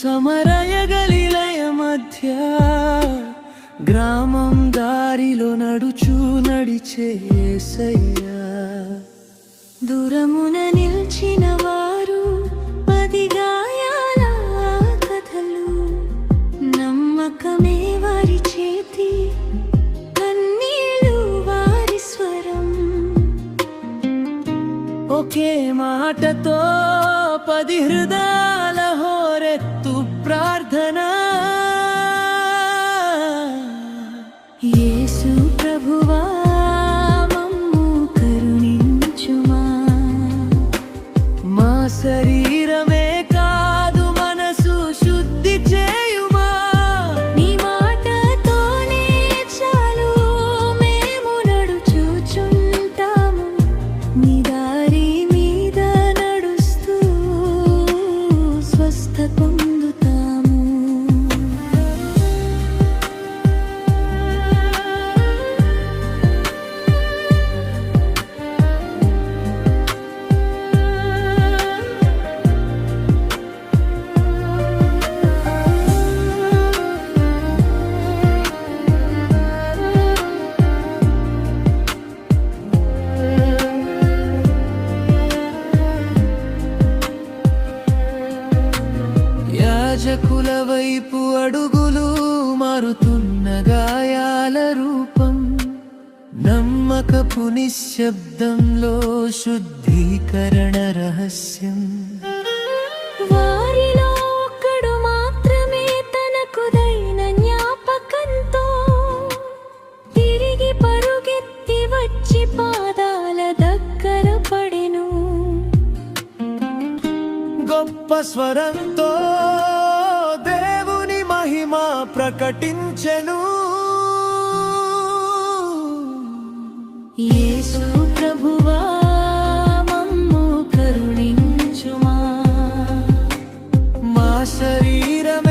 సమరయ గలిలయ మధ్య గ్రామం దారిలో నడిచే యేసయ్యా. దూరమున నిల్చిన వారు 10 గాయాల కథలు, నమ్మకమే వారి చేతి, కన్నీళ్ళు వారి స్వరం. ఒకే మాటతో 10 హృదయాల హోరెత్తు ప్రార్థన. యేసు ప్రభువా మమ్ము కరుణించుమా. మా శరీరమే కాదు మనసు శుద్ధి చేయుమా. నీ మాటతోనే చాలు మేము నడుచుచుంటాము, నీ దారి మీద నడుస్తూ స్వస్థ పొందుతాము. యాజకుల వైపు అడుగులు మారుతున్న గాయాల రూపం, నమ్మకపు నిశ్శబ్దంలో శుద్ధీకరణ రహస్యం. వారిలో ఒక్కడు మాత్రమే తనకుదైన జ్ఞాపకంతో తిరిగి పరుగెత్తి వచ్చి పాదాల దగ్గర పడెను. గొప్ప స్వరంతో దేవుని మహిమ ప్రకటించెను. యేసు ప్రభువా మమ్ము కరుణించుమా. మా శరీరం